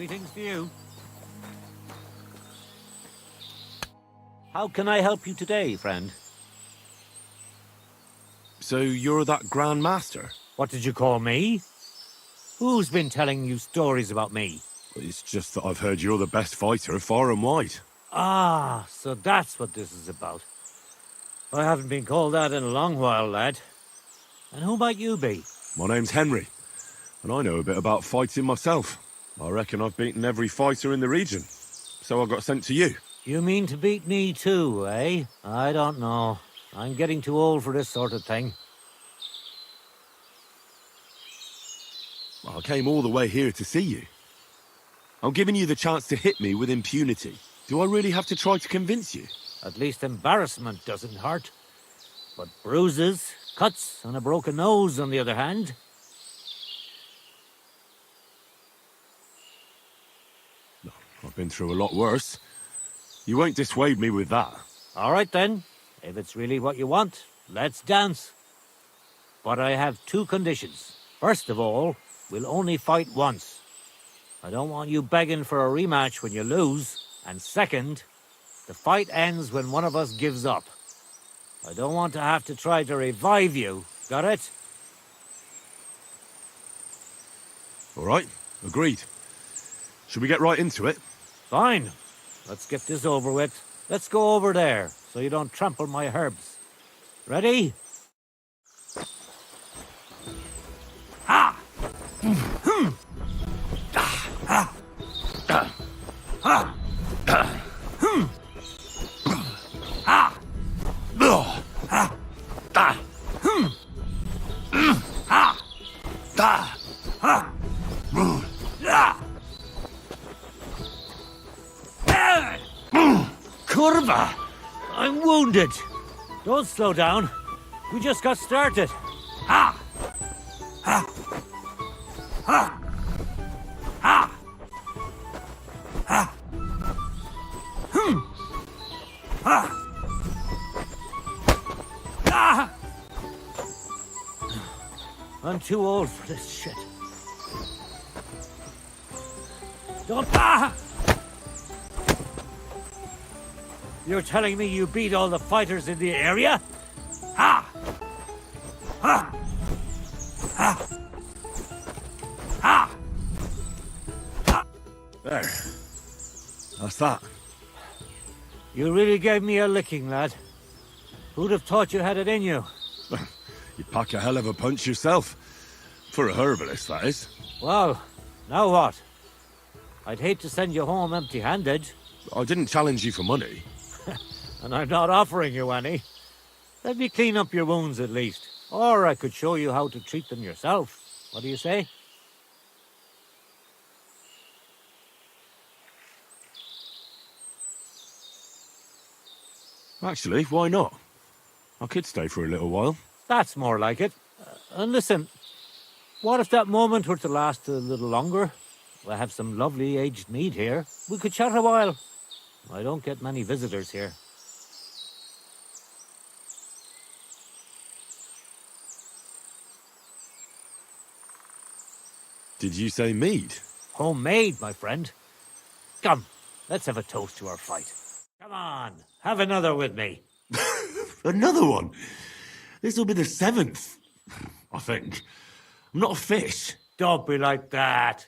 Greetings to you. How can I help you today, friend? So you're that Grand Master? What did you call me? Who's been telling you stories about me? It's just that I've heard you're the best fighter far and wide. Ah, so that's what this is about. I haven't been called that in a long while, lad. And who might you be? My name's Henry, and I know a bit about fighting myself. I reckon I've beaten every fighter in the region, so I got sent to you. You mean to beat me too, eh? I don't know. I'm getting too old for this sort of thing. I came all the way here to see you. I'm giving you the chance to hit me with impunity. Do I really have to try to convince you? At least embarrassment doesn't hurt. But bruises, cuts, and a broken nose, on the other hand. I've been through a lot worse. You won't dissuade me with that. All right then. If it's really what you want, let's dance. But I have two conditions. First of all, we'll only fight once. I don't want you begging for a rematch when you lose. And second, the fight ends when one of us gives up. I don't want to have to try to revive you. Got it? All right, agreed. Should we get right into it? Fine. Let's get this over with. Let's go over there, so you don't trample my herbs. Ready? Ha! Curva! I'm wounded. Don't slow down. We just got started. Ha! Ha! Ha! Ha! Ha! Ha! Ah! I'm too old for this shit. Don't... Ah! You're telling me you beat all the fighters in the area? Ha! Ha! Ha! Ha! Ha! There. That's that. You really gave me a licking, lad. Who'd have thought you had it in you? You pack a hell of a punch yourself. For a herbalist, that is. Well, now what? I'd hate to send you home empty-handed. I didn't challenge you for money. And I'm not offering you any. Let me clean up your wounds at least. Or I could show you how to treat them yourself. What do you say? Actually, why not? I could stay for a little while. That's more like it. And listen, what if that moment were to last a little longer? I have some lovely aged mead here. We could chat a while. I don't get many visitors here. Did you say mead? Homemade, my friend. Come, let's have a toast to our fight. Come on, have another with me. Another one? This'll be the 7th, I think. I'm not a fish. Don't be like that.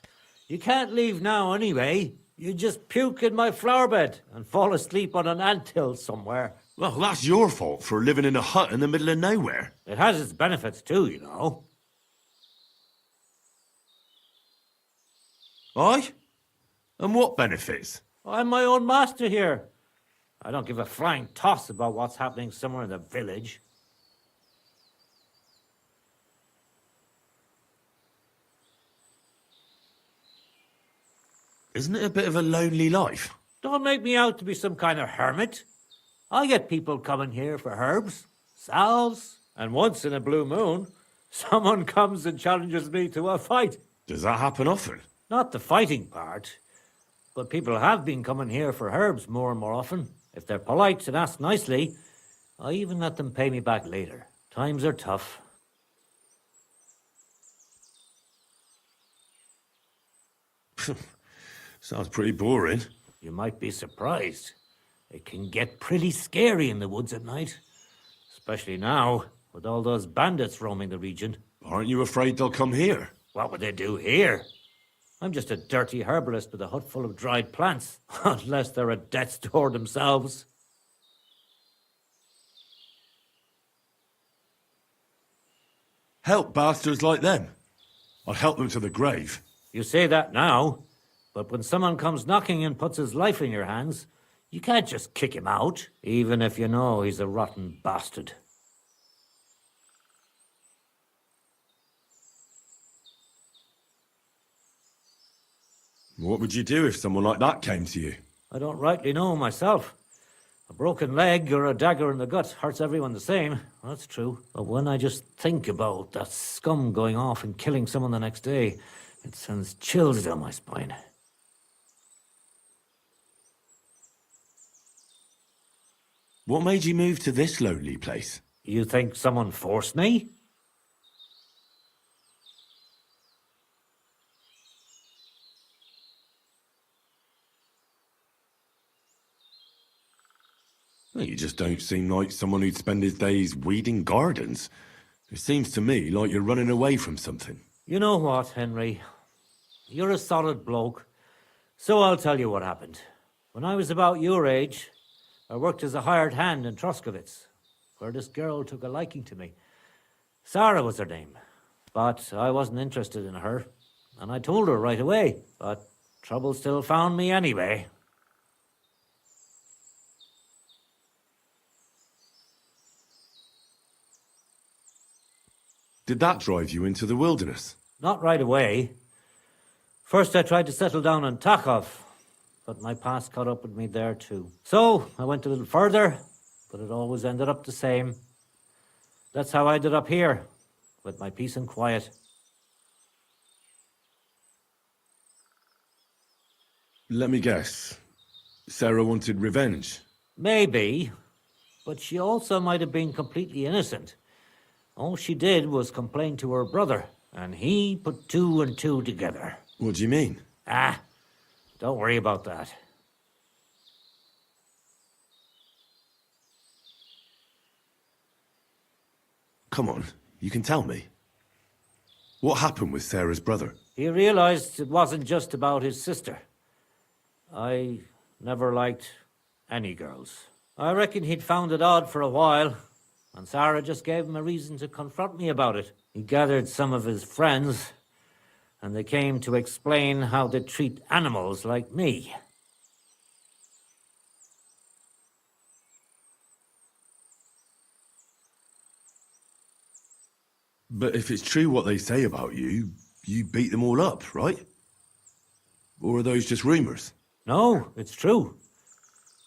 You can't leave now anyway. You just puke in my flower bed and fall asleep on an anthill somewhere. Well, that's your fault for living in a hut in the middle of nowhere. It has its benefits too, you know. Aye? And what benefits? I'm my own master here. I don't give a flying toss about what's happening somewhere in the village. Isn't it a bit of a lonely life? Don't make me out to be some kind of hermit. I get people coming here for herbs, salves, and once in a blue moon, someone comes and challenges me to a fight. Does that happen often? Not the fighting part, but people have been coming here for herbs more and more often. If they're polite and ask nicely, I even let them pay me back later. Times are tough. Sounds pretty boring. You might be surprised. It can get pretty scary in the woods at night. Especially now, with all those bandits roaming the region. Aren't you afraid they'll come here? What would they do here? I'm just a dirty herbalist with a hut full of dried plants. Unless they're at death's door themselves. Help bastards like them. I'd help them to the grave. You say that now, but when someone comes knocking and puts his life in your hands, you can't just kick him out, even if you know he's a rotten bastard. What would you do if someone like that came to you? I don't rightly know myself. A broken leg or a dagger in the gut hurts everyone the same, that's true. But when I just think about that scum going off and killing someone the next day, it sends chills down my spine. What made you move to this lonely place? You think someone forced me? Well, you just don't seem like someone who'd spend his days weeding gardens. It seems to me like you're running away from something. You know what, Henry? You're a solid bloke, so I'll tell you what happened. When I was about your age, I worked as a hired hand in Trosky, where this girl took a liking to me. Sarah was her name, but I wasn't interested in her, and I told her right away, but trouble still found me anyway. Did that drive you into the wilderness? Not right away. First I tried to settle down in Tachov, but my past caught up with me there too. So I went a little further, but it always ended up the same. That's how I ended up here, with my peace and quiet. Let me guess. Sarah wanted revenge. Maybe, but she also might have been completely innocent. All she did was complain to her brother, and he put two and two together. What do you mean? Don't worry about that. Come on, you can tell me. What happened with Sarah's brother? He realized it wasn't just about his sister. I never liked any girls. I reckon he'd found it odd for a while, and Sarah just gave him a reason to confront me about it. He gathered some of his friends, and they came to explain how they treat animals like me. But if it's true what they say about you, you beat them all up, right? Or are those just rumors? No, it's true.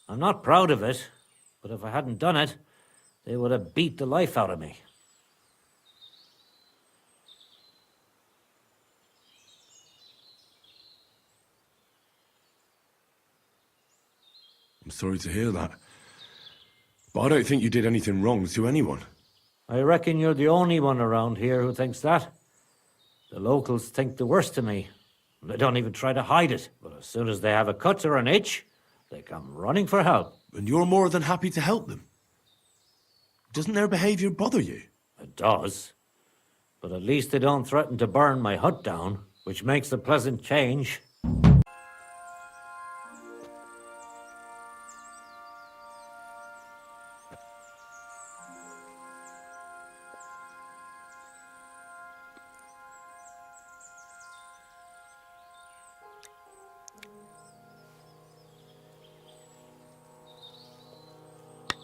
I'm not proud of it, but if I hadn't done it, they would have beat the life out of me. I'm sorry to hear that. But I don't think you did anything wrong to anyone. I reckon you're the only one around here who thinks that. The locals think the worst of me. They don't even try to hide it. But as soon as they have a cut or an itch, they come running for help. And you're more than happy to help them. Doesn't their behavior bother you? It does. But at least they don't threaten to burn my hut down, which makes a pleasant change.